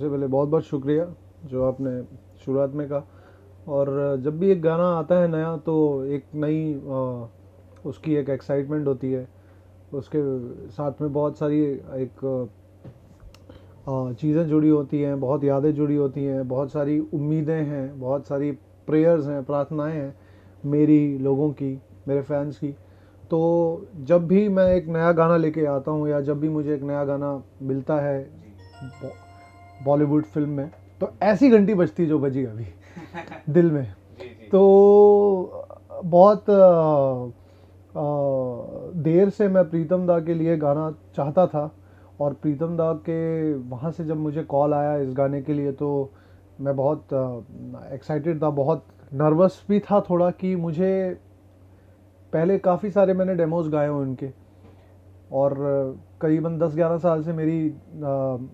सबसे पहले बहुत बहुत शुक्रिया जो आपने शुरुआत में कहा। और जब भी एक गाना आता है नया तो एक नई उसकी एक एक्साइटमेंट होती है, उसके साथ में बहुत सारी एक चीज़ें जुड़ी होती हैं, बहुत यादें जुड़ी होती हैं, बहुत सारी उम्मीदें हैं, बहुत सारी प्रेयर्स हैं, प्रार्थनाएं हैं मेरी, लोगों की, मेरे फैंस की। तो जब भी मैं एक नया गाना लेके आता हूँ या जब भी मुझे एक नया गाना मिलता है बॉलीवुड फिल्म में, तो ऐसी घंटी बजती जो बजी अभी दिल में। तो बहुत देर से मैं प्रीतम दा के लिए गाना चाहता था, और प्रीतम दा के वहाँ से जब मुझे कॉल आया इस गाने के लिए तो मैं बहुत एक्साइटेड था, बहुत नर्वस भी था थोड़ा, कि मुझे पहले काफ़ी सारे मैंने डेमोज गाए हैं उनके, और करीबन 10-11 साल से मेरी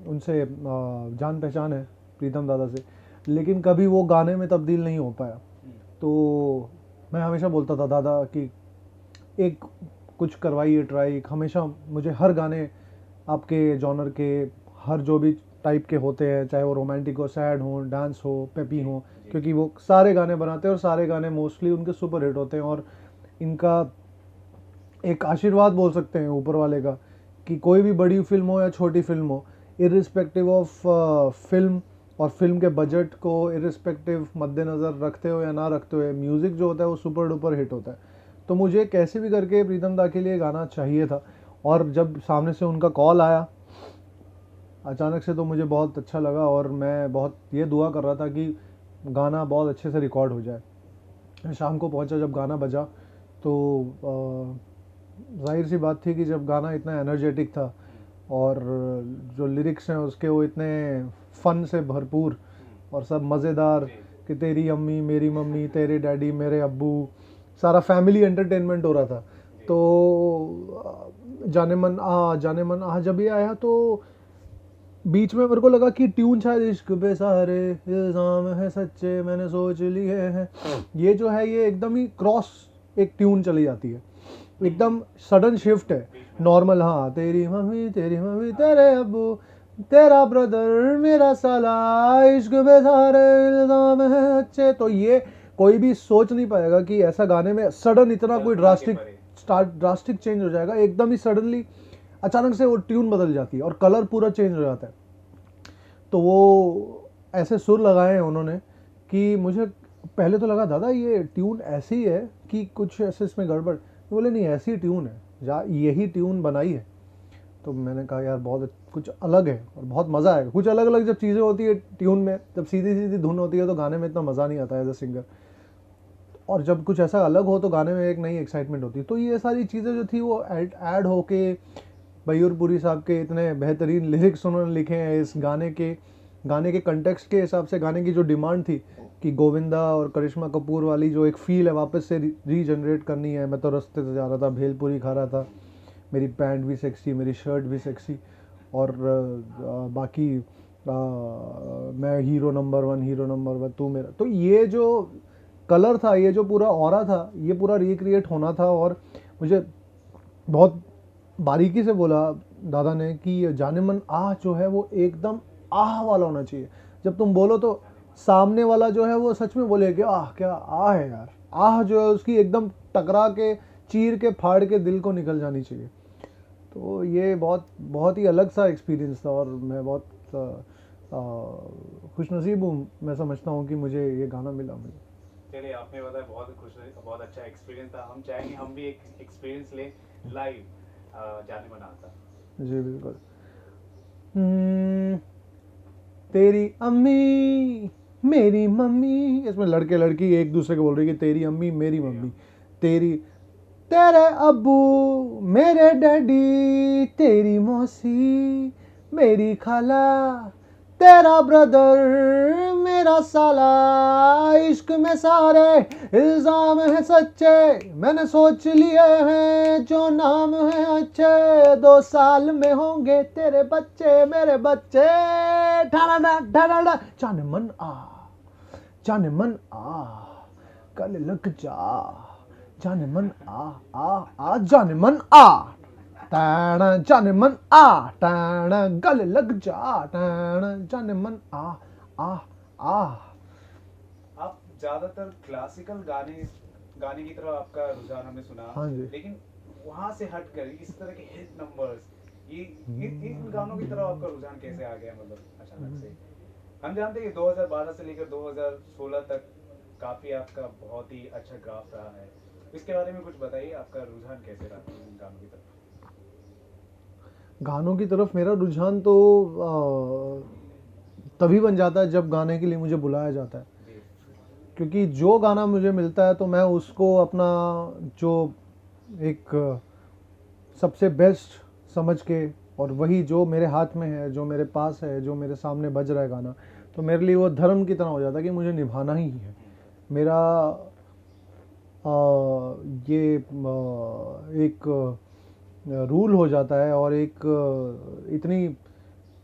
उनसे जान पहचान है प्रीतम दादा से, लेकिन कभी वो गाने में तब्दील नहीं हो पाया। तो मैं हमेशा बोलता था दादा कि एक कुछ करवाइए ट्राई, हमेशा मुझे हर गाने आपके जॉनर के, हर जो भी टाइप के होते हैं, चाहे वो रोमांटिक हो, सैड हो, डांस हो, पेपी हो, क्योंकि वो सारे गाने बनाते हैं और सारे गाने मोस्टली उनके सुपर हिट होते हैं। और इनका एक आशीर्वाद बोल सकते हैं ऊपर वाले का, कि कोई भी बड़ी फिल्म हो या छोटी फिल्म हो, इरिस्पेक्टिव ऑफ फिल्म और फिल्म के बजट को इरिस्पेक्टिव मद्देनज़र रखते हो या ना रखते हुए, म्यूज़िक जो होता है वो सुपर डुपर हिट होता है। तो मुझे कैसे भी करके प्रीतम दा के लिए गाना चाहिए था, और जब सामने से उनका कॉल आया अचानक से तो मुझे बहुत अच्छा लगा, और मैं बहुत ये दुआ कर रहा था कि गाना बहुत अच्छे से रिकॉर्ड हो जाए। शाम को पहुंचा जब गाना बजा, तो जाहिर सी बात थी कि जब गाना इतना एनर्जेटिक था और जो लिरिक्स हैं उसके वो इतने फ़न से भरपूर और सब मज़ेदार, कि तेरी अम्मी मेरी मम्मी, तेरे डैडी मेरे अब्बू, सारा फैमिली एंटरटेनमेंट हो रहा था। तो जाने मन आ जब ये आया तो बीच में मेरे को लगा कि ट्यून शायद इश्क पे सारे इल्जाम है सच्चे मैंने सोच लिए हैं, ये जो है ये एकदम ही क्रॉस एक ट्यून चली जाती है, एकदम सडन शिफ्ट है। नॉर्मल, हाँ, तेरी मम्मी तेरे अब्बू, तेरा ब्रदर मेरा साला, इश्क पे सारे इल्जाम है अच्छे। तो ये कोई भी सोच नहीं पाएगा कि ऐसा गाने में सडन इतना कोई ड्रास्टिक चेंज हो जाएगा, एकदम ही सडनली अचानक से वो ट्यून बदल जाती है और कलर पूरा चेंज हो जाता है। तो वो ऐसे सुर लगाए हैं उन्होंने कि मुझे पहले तो लगा दादा ये ट्यून ऐसी है कि कुछ ऐसे इसमें गड़बड़, तो बोले नहीं ऐसी ट्यून है, यही ट्यून बनाई है। तो मैंने कहा यार बहुत कुछ अलग है और बहुत मज़ा आएगा। कुछ अलग अलग जब चीज़ें होती है ट्यून में, जब सीधी सीधी धुन होती है तो गाने में इतना मज़ा नहीं आता एज अ सिंगर, और जब कुछ ऐसा अलग हो तो गाने में एक नई एक्साइटमेंट होती है। तो ये सारी चीज़ें जो थी वो ऐड होके मयूरपुरी साहब के इतने बेहतरीन लिरिक्स उन्होंने लिखे हैं इस गाने के कंटेक्स्ट के हिसाब से, गाने की जो डिमांड थी कि गोविंदा और करिश्मा कपूर वाली जो एक फ़ील है वापस से रीजनरेट करनी है। मैं तो रास्ते से जा रहा था, भेलपुरी खा रहा था, मेरी पैंट भी सेक्सी, मेरी शर्ट भी सेक्सी, और बाकी मैं हीरो नंबर वन तू मेरा। तो ये जो कलर था, ये जो पूरा ऑरा था, ये पूरा रिक्रिएट होना था। और मुझे बहुत बारीकी से बोला दादा ने कि जाने मन आह जो है वो एकदम आह वाला होना चाहिए। जब तुम बोलो तो सामने वाला जो है वो सच में बोले कि आह क्या आह है यार, आह जो है उसकी एकदम टकरा के चीर के फाड़ के दिल को निकल जानी चाहिए। तो ये बहुत बहुत ही अलग सा एक्सपीरियंस था, और मैं बहुत खुशनसीब हूँ, मैं समझता हूँ कि मुझे ये गाना मिला मुझे। चलिए आपने बताया बहुत खुश, बहुत अच्छा एक्सपीरियंस था। हम चाहेंगे हम भी एक एक्सपीरियंस ले लाइव जाने मना आता। जी बिल्कुल। तेरी अम्मी मेरी मम्मी, इसमें लड़के लड़की एक दूसरे को बोल रही है कि तेरी अम्मी मेरी मम्मी, तेरी तेरे अब्बू मेरे डैडी, तेरी मौसी मेरी खाला, तेरा ब्रदर मेरा साला, इश्क में सारे इल्जाम है सच्चे मैंने सोच लिए हैं जो नाम है अच्छे, 2 साल में होंगे तेरे बच्चे मेरे बच्चे, ठाना ठाना जाने मन आ कल लग जा, जाने मन आ जाने मन आ। टाणा जाने मन आ, टाणा गले लग जा, टाणा जाने मन आ आ आ। आप ज्यादातर क्लासिकल गाने गाने की तरफ आपका रुझान हमने सुना, हाँ जी। लेकिन वहां से हटकर इस तरह के हिट नंबर्स, ये इन गानों की तरफ आपका रुझान कैसे आ गया, मतलब अचानक से? हम जानते हैं कि 2012 से लेकर 2016 तक काफी आपका बहुत ही अच्छा ग्राफ रहा है, इसके बारे में कुछ बताइए, आपका रुझान कैसे रहा इन गानों की तरफ? गानों की तरफ मेरा रुझान तो तभी बन जाता है जब गाने के लिए मुझे बुलाया जाता है, जी क्योंकि जो गाना मुझे मिलता है तो मैं उसको अपना जो एक सबसे बेस्ट समझ के, और वही जो मेरे हाथ में है, जो मेरे पास है, जो मेरे सामने बज रहा है गाना, तो मेरे लिए वो धर्म की तरह हो जाता है कि मुझे निभाना ही है। मेरा ये एक रूल हो जाता है, और एक इतनी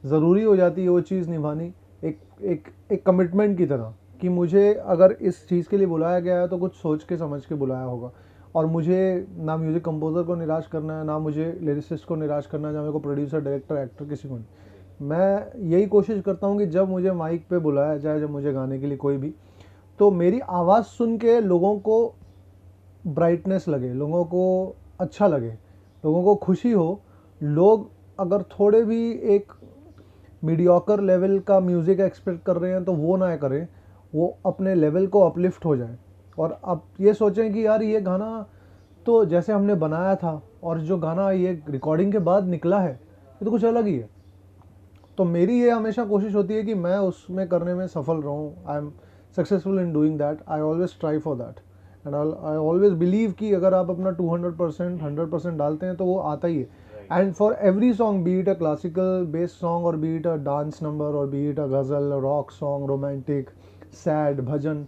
ज़रूरी हो जाती है वो चीज़ निभानी, एक एक एक कमिटमेंट की तरह, कि मुझे अगर इस चीज़ के लिए बुलाया गया है तो कुछ सोच के समझ के बुलाया होगा। और मुझे ना म्यूज़िक कंपोज़र को निराश करना है, ना मुझे लिरिसिस्ट को निराश करना है, ना मेरे को प्रोड्यूसर, डायरेक्टर, एक्टर, किसी को नहीं। मैं यही कोशिश करता हूँ कि जब मुझे माइक पे बुलाया जाए, जब मुझे गाने के लिए कोई भी, तो मेरी आवाज़ सुन के लोगों को ब्राइटनेस लगे, लोगों को अच्छा लगे, लोगों को खुशी हो। लोग अगर थोड़े भी एक मीडियोकर लेवल का म्यूज़िक एक्सपेक्ट कर रहे हैं तो वो ना करें, वो अपने लेवल को अपलिफ्ट हो जाए, और अब ये सोचें कि यार ये गाना तो जैसे हमने बनाया था, और जो गाना ये रिकॉर्डिंग के बाद निकला है ये तो कुछ अलग ही है। तो मेरी ये हमेशा कोशिश होती है कि मैं उसमें करने में सफल रहूं। I am successful in doing that, I always try for that, and I always believe कि अगर आप अपना 200% 100% डालते हैं तो वो आता ही है। And for every song, be it a classical based song, और be it a dance number, और be it a ghazal, rock song, romantic, sad, bhajan,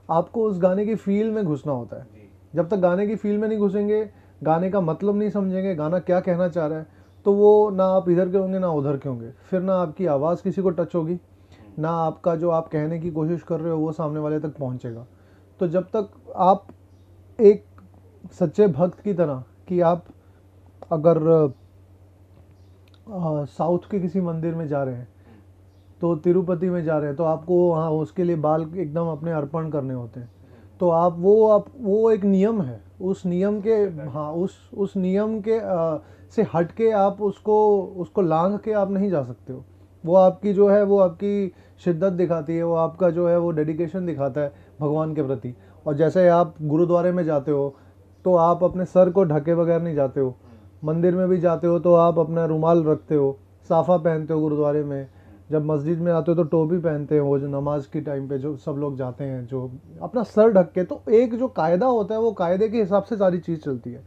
आपको उस गाने की फील में घुसना होता है। जब तक गाने की फील में नहीं घुसेंगे, गाने का मतलब नहीं समझेंगे, गाना क्या कहना चाह रहा है, तो वो ना आप इधर के होंगे ना उधर के होंगे, फिर ना आपकी आवाज़ किसी को टच होगी, ना आपका जो आप कहने की कोशिश कर रहे हो वो सामने वाले तक पहुंचेगा। तो जब तक आप एक सच्चे भक्त की तरह, कि आप अगर साउथ के किसी मंदिर में जा रहे हैं, तो तिरुपति में जा रहे हैं, तो आपको वहाँ उसके लिए बाल एकदम अपने अर्पण करने होते हैं, तो आप वो एक नियम है, उस नियम के, हाँ, उस नियम के से हट के आप उसको लांघ के आप नहीं जा सकते हो। वो आपकी जो है, वो आपकी शिद्दत दिखाती है, वो आपका जो है वो डेडिकेशन दिखाता है भगवान के प्रति। और जैसे आप गुरुद्वारे में जाते हो तो आप अपने सर को ढके बगैर नहीं जाते हो, मंदिर में भी जाते हो तो आप अपना रुमाल रखते हो, साफ़ा पहनते हो गुरुद्वारे में, जब मस्जिद में आते हो तो टोपी पहनते हैं, वो जो नमाज की टाइम पे जो सब लोग जाते हैं, जो अपना सर ढक के, तो एक जो कायदा होता है वो कायदे के हिसाब से सारी चीज़ चलती है।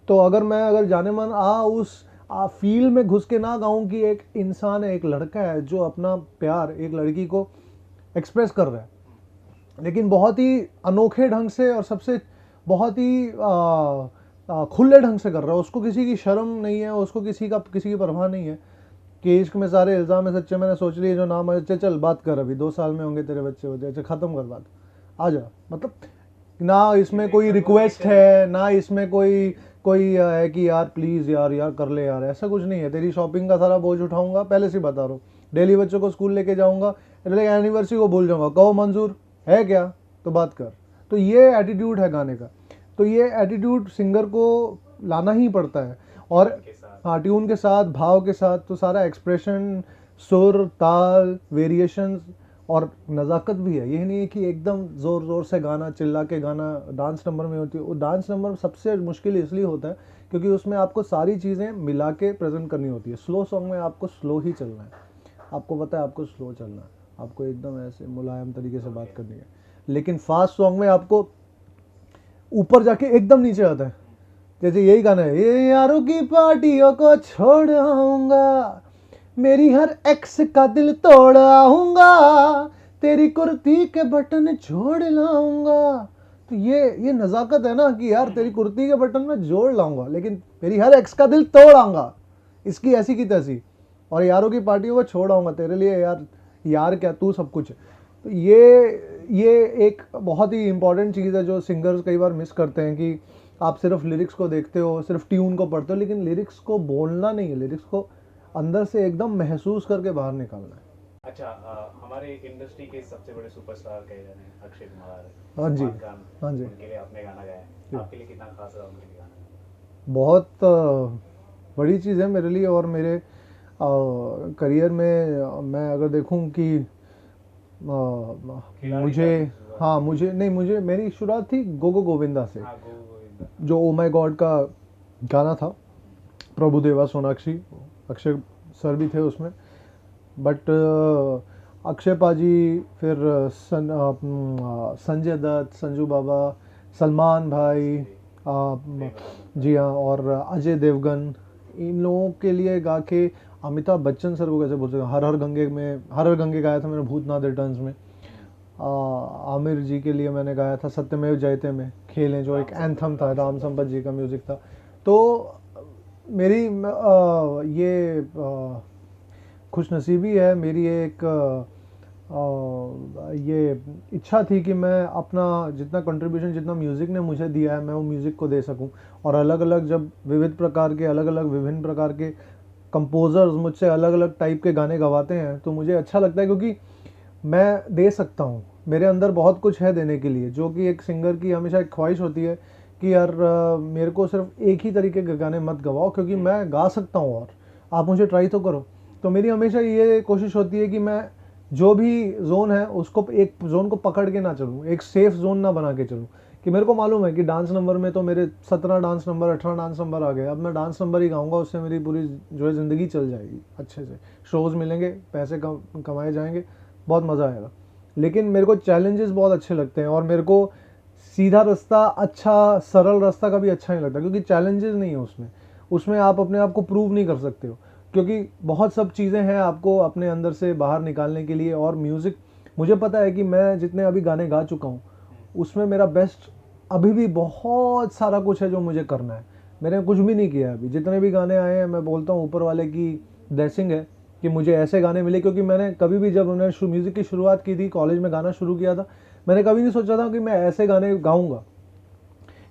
तो अगर जाने मन उस फील में घुस के ना गाऊं कि एक इंसान है, एक लड़का है जो अपना प्यार एक लड़की को एक्सप्रेस कर रहा है, लेकिन बहुत ही अनोखे ढंग से, और सबसे बहुत ही खुले ढंग से कर रहा है, उसको किसी की शर्म नहीं है, उसको किसी की परवाह नहीं है कि इश्क में सारे इल्ज़ाम है सच्चे, मैंने सोच लिया जो नाम है, चल बात कर, अभी 2 साल में होंगे तेरे बच्चे, हो जाए, ख़त्म कर बात, आ जा। मतलब ना इसमें कोई रिक्वेस्ट है, ना इसमें कोई कोई है कि यार प्लीज़ यार कर ले यार, ऐसा कुछ नहीं है। तेरी शॉपिंग का सारा बोझ उठाऊंगा, पहले से बता रहा हूँ, डेली बच्चों को स्कूल लेके जाऊंगा, एनिवर्सरी को भूल जाऊंगा, कहो मंजूर है क्या, तो बात कर। तो ये एटीट्यूड है गाने का, तो ये एटीट्यूड सिंगर को लाना ही पड़ता है। और हाँ, ट्यून के साथ, भाव के साथ, तो सारा एक्सप्रेशन, सुर, ताल, वेरिएशंस, और नज़ाकत भी है। यही नहीं है कि एकदम ज़ोर ज़ोर से गाना, चिल्ला के गाना डांस नंबर में होती है। वो डांस नंबर सबसे मुश्किल इसलिए होता है क्योंकि उसमें आपको सारी चीज़ें मिला के प्रेजेंट करनी होती है। स्लो सॉन्ग में आपको स्लो ही चलना है, आपको पता है आपको स्लो चलना है, आपको एकदम ऐसे मुलायम तरीके से बात करनी है। लेकिन फास्ट सॉन्ग में आपको ऊपर जाके एकदम नीचे आता है। जैसे यही गाना है, ये यारों की पार्टियों को छोड़ आऊंगा, मेरी हर एक्स का दिल तोड़ आऊंगा, तेरी कुर्ती के बटन जोड़ लाऊंगा। तो ये नज़ाकत है ना कि यार तेरी कुर्ती के बटन में जोड़ लाऊंगा, लेकिन मेरी हर एक्स का दिल तोड़ आऊंगा, इसकी ऐसी की तैसी, और यारों की पार्टियों को छोड़ आऊंगा तेरे लिए, यार क्या तू सब कुछ है। तो ये एक बहुत ही इम्पॉर्टेंट चीज़ है जो सिंगर्स कई बार मिस करते हैं, कि आप सिर्फ लिरिक्स को देखते हो, सिर्फ ट्यून को पढ़ते हो, लेकिन लिरिक्स को बोलना नहीं है, लिरिक्स को अंदर से एकदम महसूस करके बाहर निकालना है। अच्छा, हमारे इंडस्ट्री के सबसे बड़े सुपरस्टार कहे जाने अक्षय कुमार, हाँ जी, सलमान खान, हाँ जी। उनके लिए आपने गाना गाया जी। है, आपके लिए कितना खास रहा उनके लिए गाना? बहुत बड़ी चीज़ है मेरे लिए, और मेरे करियर में मैं अगर देखूं कि खिलाड़ी मुझे, का भी शुरुआत हाँ की। मुझे नहीं, मुझे मेरी शुरुआत थी गोगो गोविंदा से, हाँ, गोविंदा। जो ओ माय गॉड का गाना था, प्रभुदेवा, सोनाक्षी, अक्षय सर भी थे उसमें। बट अक्षय पाजी, फिर संजय दत्त, संजू बाबा, सलमान भाई, जी हाँ, और अजय देवगन, इन लोगों के लिए गा के, अमिताभ बच्चन सर को कैसे भूल सकते हैं, हर हर गंगे में, हर हर गंगे गाया था मैंने भूतनाथ रिटर्न्स में। आमिर जी के लिए मैंने गाया था सत्यमेव जयते में, खेलें, जो एक एंथम था, राम संपत जी का म्यूज़िक था। तो मेरी ये खुशनसीबी है, मेरी एक ये इच्छा थी कि मैं अपना जितना कंट्रीब्यूशन, जितना म्यूज़िक ने मुझे दिया है, मैं वो म्यूज़िक को दे सकूं। और अलग अलग, जब विविध प्रकार के, अलग अलग विभिन्न प्रकार के कंपोजर्स मुझसे अलग अलग टाइप के गाने गवाते हैं, तो मुझे अच्छा लगता है, क्योंकि मैं दे सकता हूँ, मेरे अंदर बहुत कुछ है देने के लिए, जो कि एक सिंगर की हमेशा एक ख्वाहिश होती है कि यार मेरे को सिर्फ एक ही तरीके के गाने मत गवाओ, क्योंकि मैं गा सकता हूँ, और आप मुझे ट्राई तो करो। तो मेरी हमेशा ये कोशिश होती है कि मैं जो भी जोन है उसको, एक जोन को पकड़ के ना चलूँ, एक सेफ जोन ना बना के चलूँ, कि मेरे को मालूम है कि डांस नंबर में तो मेरे 17 डांस नंबर, 18 डांस नंबर आ गए, अब मैं डांस नंबर ही गाऊंगा, उससे मेरी पूरी जो है ज़िंदगी चल जाएगी, अच्छे से शोज़ मिलेंगे, पैसे कमाए जाएंगे, बहुत मज़ा आएगा। लेकिन मेरे को चैलेंजेस बहुत अच्छे लगते हैं, और मेरे को सीधा रास्ता, अच्छा सरल रास्ता कभी अच्छा नहीं लगता, क्योंकि चैलेंजेस नहीं है उसमें, उसमें आप अपने आप को प्रूव नहीं कर सकते हो, क्योंकि बहुत सब चीज़ें हैं आपको अपने अंदर से बाहर निकालने के लिए। और म्यूज़िक, मुझे पता है कि मैं जितने अभी गाने गा चुका हूँ, उसमें मेरा बेस्ट, अभी भी बहुत सारा कुछ है जो मुझे करना है, मैंने कुछ भी नहीं किया अभी। जितने भी गाने आए हैं, मैं बोलता हूँ ऊपर वाले की ब्लेसिंग है कि मुझे ऐसे गाने मिले, क्योंकि मैंने कभी भी, जब मैंने म्यूज़िक की शुरुआत की थी, कॉलेज में गाना शुरू किया था, मैंने कभी नहीं सोचा था कि मैं ऐसे गाने गाऊंगा।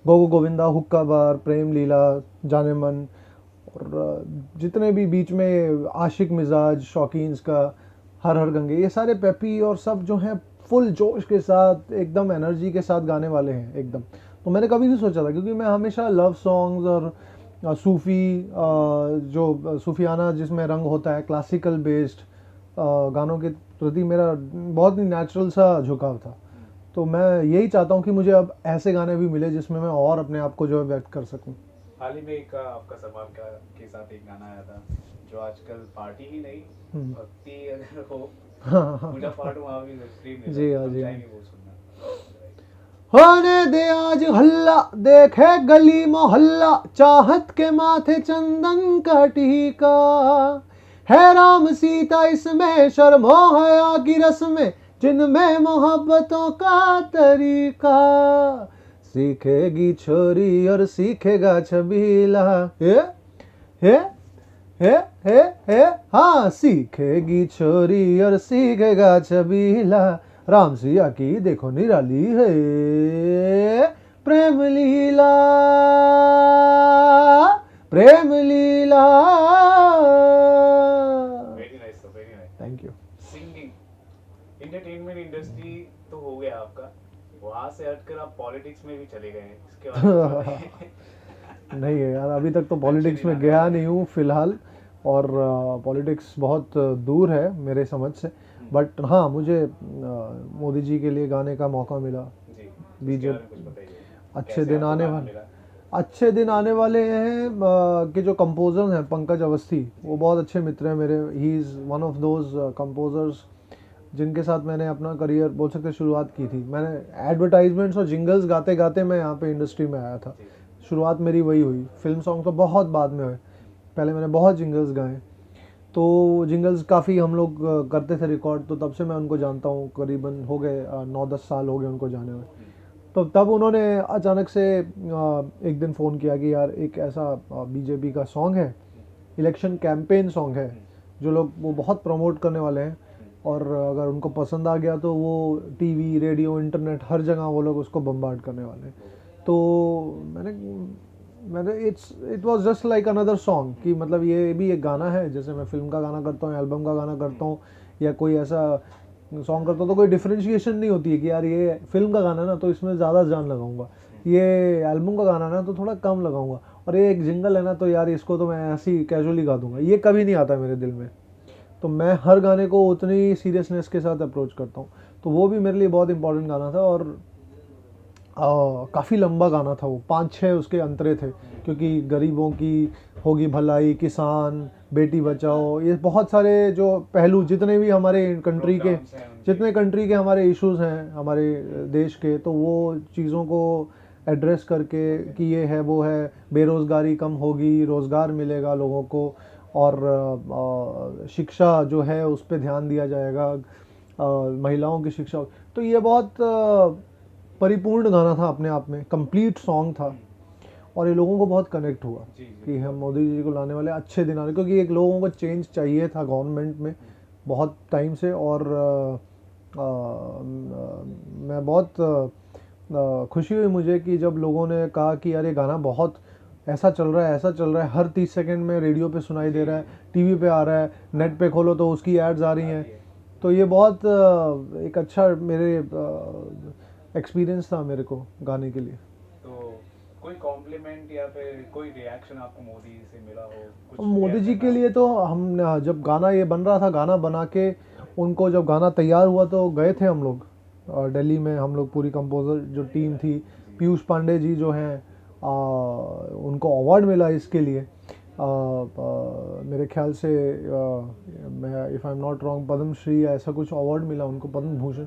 गोगो गोविंदा, हुक्का बार, प्रेम लीला, जाने मन, और जितने भी बीच में आशिक मिजाज, शौकीन्स का, हर हर गंगे, ये सारे पेपी और सब जो हैं फुल जोश के साथ, एकदम एनर्जी के साथ गाने वाले हैं एकदम। तो मैंने कभी नहीं सोचा था, क्योंकि मैं हमेशा लव सॉन्ग्स और सूफ़ी, जो सूफियाना जिसमें रंग होता है, क्लासिकल बेस्ड गानों के प्रति मेरा बहुत ही नेचुरल सा झुकाव था। तो मैं यही चाहता हूँ कि मुझे अब ऐसे गाने भी मिले जिसमें मैं और अपने आप को जो है व्यक्त कर सकूँ। हाल ही में एक आपका सलमान का के साथ एक गाना आया था, जो आजकल पार्टी ही नहीं, भक्ति अगर हो, पूजा पाठ वहाँ भी स्ट्रीम जी हाँ, जी। जाएंगे वो सुनना। होने दे आज हल्ला, देखे गली मोहल्ला, चाहत के माथे चंदन का टीका, है राम सीता इसमें, शर्मो हया की रस्में, जिनमें मोहब्बतों का तरीका, सीखेगी छोरी और सीखेगा छबीला, हे हे हे हे हे, हाँ, सीखेगी छोरी और सीखेगा छबीला, राम सिया की देखो निराली है प्रेम लीला, प्रेम लीला। Very nice sir, very nice. Thank you. Singing, entertainment industry तो हो गया आपका, वहाँ से हटकर आप पॉलिटिक्स में भी चले गए हैं, इसके बारे में बताइए। नहीं है यार, अभी तक तो पॉलिटिक्स में गया नहीं हूँ फिलहाल, और पॉलिटिक्स बहुत दूर है मेरे समझ से। बट हाँ, मुझे मोदी जी के लिए गाने का मौका मिला, जी, बीजेपी, अच्छे कैसे दिन आपको आने गाना वाले, मिला? अच्छे दिन आने वाले हैं। कि जो कंपोजर्स हैं, पंकज अवस्थी, वो बहुत अच्छे मित्र हैं मेरे, he is one of those composers जिनके साथ मैंने अपना करियर, बोल सकते शुरुआत की थी। मैंने एडवर्टाइजमेंट्स और जिंगल्स गाते गाते मैं यहाँ पे इंडस्ट्री में आया था, शुरुआत मेरी वही हुई। फिल्म सॉन्ग तो बहुत बाद में हुए, पहले मैंने बहुत जिंगल्स गाए, तो जिंगल्स काफ़ी हम लोग करते थे रिकॉर्ड, तो तब से मैं उनको जानता हूँ, करीबन हो गए 9-10 साल हो गए उनको जाने में। तो तब उन्होंने अचानक से एक दिन फ़ोन किया कि यार एक ऐसा बीजेपी का सॉन्ग है, इलेक्शन कैंपेन सॉन्ग है, जो लोग वो बहुत प्रमोट करने वाले हैं, और अगर उनको पसंद आ गया तो वो टीवी, रेडियो, इंटरनेट, हर जगह वो लोग उसको बम्बार्ड करने वाले हैं। तो मैंने मैंने it was just like another song कि मतलब ये भी एक गाना है, जैसे मैं फिल्म का गाना करता हूँ, एल्बम का गाना करता हूँ या कोई ऐसा सॉन्ग करता हूँ, तो कोई डिफरेंशिएशन नहीं होती है कि यार ये फिल्म का गाना है ना तो इसमें ज़्यादा जान लगाऊंगा, ये एल्बम का गाना है ना तो थोड़ा कम लगाऊंगा, और ये एक जिंगल है ना तो यार इसको तो मैं ऐसे ही कैजुअली गा दूंगा, ये कभी नहीं आता मेरे दिल में। तो मैं हर गाने को उतनी सीरियसनेस के साथ अप्रोच करता हूँ। तो वो भी मेरे लिए बहुत इंपॉर्टेंट गाना था, और काफ़ी लंबा गाना था वो, 5-6 उसके अंतरे थे, क्योंकि गरीबों की होगी भलाई, किसान, बेटी बचाओ, ये बहुत सारे जो पहलू जितने भी हमारे कंट्री के, प्रोग्राम्स हैं उनके। जितने कंट्री के हमारे इश्यूज हैं हमारे देश के, तो वो चीज़ों को एड्रेस करके कि ये है वो है, बेरोज़गारी कम होगी, रोज़गार मिलेगा लोगों को, और शिक्षा जो है उस पर ध्यान दिया जाएगा, महिलाओं की शिक्षा। तो ये बहुत परिपूर्ण गाना था अपने आप में, कंप्लीट सॉन्ग था, और ये लोगों को बहुत कनेक्ट हुआ जी जी। कि हम मोदी जी को लाने वाले अच्छे दिन आ रहे, क्योंकि एक लोगों को चेंज चाहिए था गवर्नमेंट में बहुत टाइम से, और मैं बहुत खुशी हुई मुझे कि जब लोगों ने कहा कि यार ये गाना बहुत ऐसा चल रहा है, ऐसा चल रहा है, हर 30 सेकंड में रेडियो पे सुनाई दे रहा है, टीवी पे आ रहा है, नेट पे खोलो तो उसकी एड्स आ रही हैं। तो ये बहुत एक अच्छा मेरे एक्सपीरियंस था मेरे को गाने के लिए। तो कोई कॉम्प्लीमेंट या फिर कोई रिएक्शन आपको मोदी जी से मिला हो, कुछ मोदी शेयर जी करना के हो? लिए तो हम जब गाना ये बन रहा था, गाना बना के उनको जब गाना तैयार हुआ तो गए थे हम लोग दिल्ली में, हम लोग पूरी कंपोज़र जो टीम थी, पीयूष पांडे जी जो हैं, उनको अवार्ड मिला इसके लिए, मेरे ख्याल से मैं if I am not wrong Padma Shri या ऐसा कुछ अवार्ड मिला उनको, पद्म भूषण,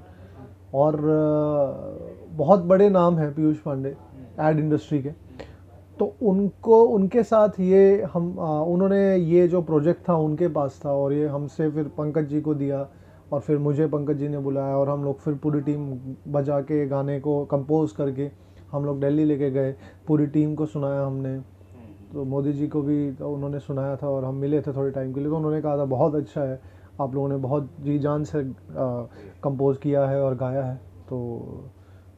और बहुत बड़े नाम हैं पीयूष पांडे एड इंडस्ट्री के। तो उनको उनके साथ ये हम उन्होंने ये जो प्रोजेक्ट था उनके पास था, और ये हमसे फिर पंकज जी को दिया, और फिर मुझे पंकज जी ने बुलाया, और हम लोग फिर पूरी टीम बजा के गाने को कंपोज करके हम लोग दिल्ली लेके गए, पूरी टीम को सुनाया हमने। तो मोदी जी को भी तो उन्होंने सुनाया था, और हम मिले थे थोड़े टाइम के लिए, तो उन्होंने कहा था बहुत अच्छा है, आप लोगों ने बहुत जी जान से कंपोज किया है और गाया है, तो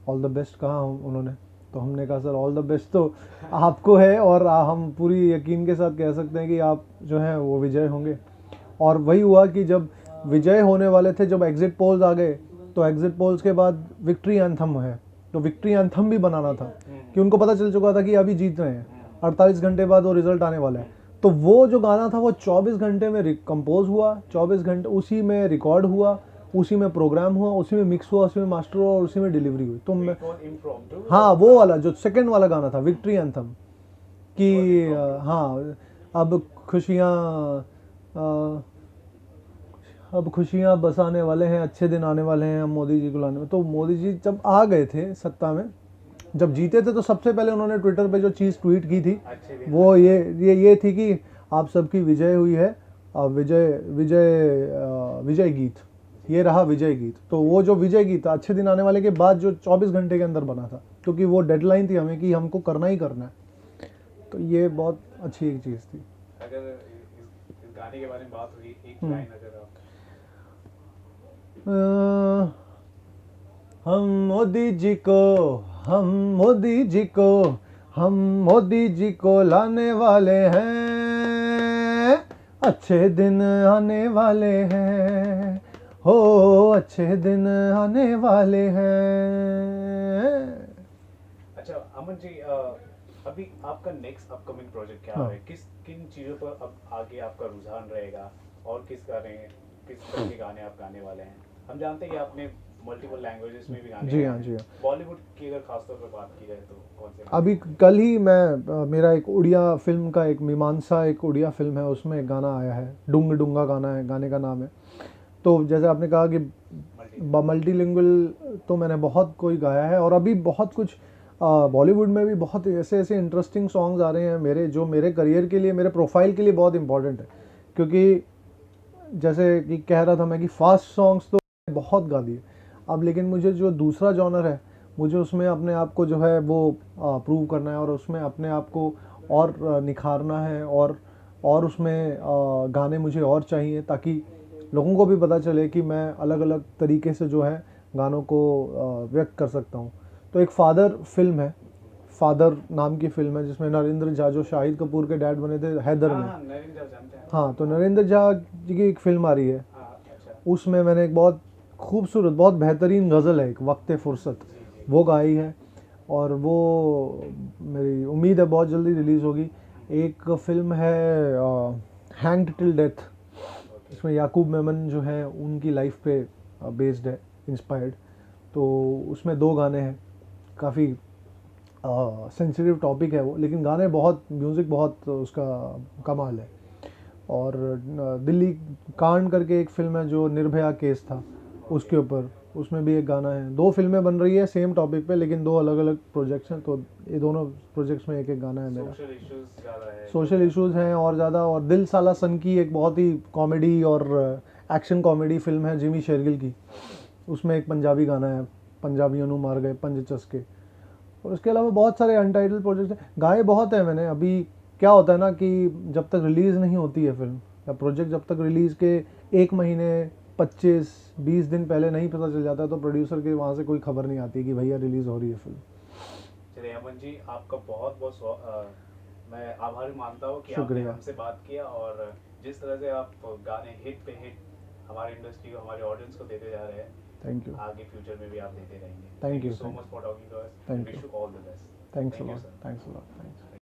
ऑल द बेस्ट कहा उन्होंने। तो हमने कहा सर ऑल द बेस्ट तो आपको है, और हम पूरी यकीन के साथ कह सकते हैं कि आप जो हैं वो विजय होंगे। और वही हुआ कि जब विजय होने वाले थे, जब एग्जिट पोल्स आ गए, तो एग्जिट पोल्स के बाद विक्ट्री एंथम है, तो विक्ट्री एंथम भी बनाना था, कि उनको पता चल चुका था कि अभी जीत रहे हैं, 48 घंटे बाद वो रिजल्ट आने वाला है। तो वो जो गाना था वो 24 घंटे में कंपोज हुआ, 24 घंटे उसी में रिकॉर्ड हुआ, उसी में प्रोग्राम हुआ, उसी में मिक्स हुआ, उसी में मास्टर हुआ, और उसी में डिलीवरी हुई। तो मैं हाँ, वो वाला जो सेकंड वाला गाना था विक्ट्री एंथम, कि हाँ, अब खुशियाँ अब खुशियाँ बसाने वाले हैं, अच्छे दिन आने वाले हैं, हम मोदी जी को लाने में। तो मोदी जी जब आ गए थे सत्ता में, जब जीते थे, तो सबसे पहले उन्होंने ट्विटर पे जो चीज़ ट्वीट की थी वो ये थी कि आप सबकी विजय हुई है, विजय विजय विजय गीत, ये रहा विजय गीत। तो वो जो विजय गीत था अच्छे दिन आने वाले के बाद जो 24 घंटे के अंदर बना था, क्योंकि वो डेडलाइन थी हमें कि हमको करना ही करना है। तो ये बहुत अच्छी एक चीज़ थी। अगर इस गाने के बारे में बात हुई, एक लाइन अगर आप हम मोदी जी को, हम मोदी जी को, हम मोदी जी को लाने वाले हैं, अच्छे दिन आने वाले हैं, हो अच्छे दिन आने वाले हैं। अच्छा अमन जी, अभी आपका नेक्स्ट अपकमिंग प्रोजेक्ट क्या है? किन चीज़ों पर अब आगे आपका रुझान रहेगा, और किस तरह के गाने आप गाने वाले हैं? हम जानते हैं कि आपने मल्टीपल लैंग्वेजेस में भी गाने जी गाए हाँ, हैं। जी हाँ। बॉलीवुड की अगर खासतौर पर बात की जाए तो कौन से? अभी कल ही मैं मेरा एक उड़िया फिल्म का, एक मीमांसा एक उड़िया फिल्म है, उसमें एक गाना आया है, डूंग डूंगा गाना है, गाने का नाम है। तो जैसे आपने कहा कि मल्टीलिंगुअल, तो मैंने बहुत कोई गाया है, और अभी बहुत कुछ बॉलीवुड में भी बहुत ऐसे ऐसे इंटरेस्टिंग सॉन्ग्स आ रहे हैं मेरे, जो मेरे करियर के लिए, मेरे प्रोफाइल के लिए बहुत इंपॉर्टेंट है। क्योंकि जैसे कि कह रहा था मैं कि फास्ट सॉन्ग्स तो बहुत गा दिए अब, लेकिन मुझे जो दूसरा जॉनर है, मुझे उसमें अपने आप को जो है वो प्रूव करना है, और उसमें अपने आप को और निखारना है, और उसमें गाने मुझे और चाहिए, ताकि लोगों को भी पता चले कि मैं अलग अलग तरीके से जो है गानों को व्यक्त कर सकता हूँ। तो एक फादर फिल्म है, फादर नाम की फिल्म है जिसमें नरेंद्र झा जो शाहिद कपूर के डैड बने थे हैदर में। हाँ नरेंद्र जानते हैं। हाँ, तो नरेंद्र झा जी की एक फिल्म आ रही है, हाँ अच्छा। उसमें मैंने एक बहुत खूबसूरत बहुत बेहतरीन गज़ल है एक वक्त फुर्सत, जी वो गाई है, और वो मेरी उम्मीद है बहुत जल्दी रिलीज़ होगी। एक फिल्म है हैंग्ड टिल डेथ, ओके। इसमें याकूब मेमन जो है उनकी लाइफ पे बेस्ड है, इंस्पायर्ड। तो उसमें 2 गाने हैं, काफ़ी सेंसिटिव टॉपिक है वो, लेकिन गाने बहुत, म्यूज़िक बहुत उसका कमाल है। और दिल्ली कांड करके एक फ़िल्म है जो निर्भया केस था उसके ऊपर, उसमें भी एक गाना है। 2 फिल्में बन रही है सेम टॉपिक पे, लेकिन 2 अलग अलग प्रोजेक्ट्स हैं, तो ये दोनों प्रोजेक्ट्स में एक एक गाना है मेरा। सोशल इश्यूज ज़्यादा है। सोशल इश्यूज़ हैं और ज़्यादा, और दिल साला सन की एक बहुत ही कॉमेडी और एक्शन कॉमेडी फिल्म है जिमी शेरगिल की, उसमें एक पंजाबी गाना है, पंजाबियों नू मार गए पंज चस्के। और उसके अलावा बहुत सारे अनटाइटल प्रोजेक्ट्स हैं, गाए बहुत हैं मैंने। अभी क्या होता है ना कि जब तक रिलीज़ नहीं होती है फिल्म या प्रोजेक्ट, जब तक रिलीज़ के 1 महीने 25-20 दिन पहले नहीं पता चल जाता है, तो प्रोड्यूसर के वहाँ से कोई खबर नहीं आती कि भैया रिलीज़ हो रही है फिल्म। चलिए अमन जी, आपका बहुत बहुत मैं आभारी मानता हूँ कि आपने शुक्रिया। हमसे बात किया, और जिस तरह से आप गाने हिट पे हिट हमारी इंडस्ट्री को, हमारे ऑडियंस को देते जा रहे हैं, थैंक यू, आगे फ्यूचर में भी आप देते रहेंगे। Thank thank you you, so much for talking to us. thank wish you. You all the best. Thanks a thank you lot, sir. Thanks a lot, thanks.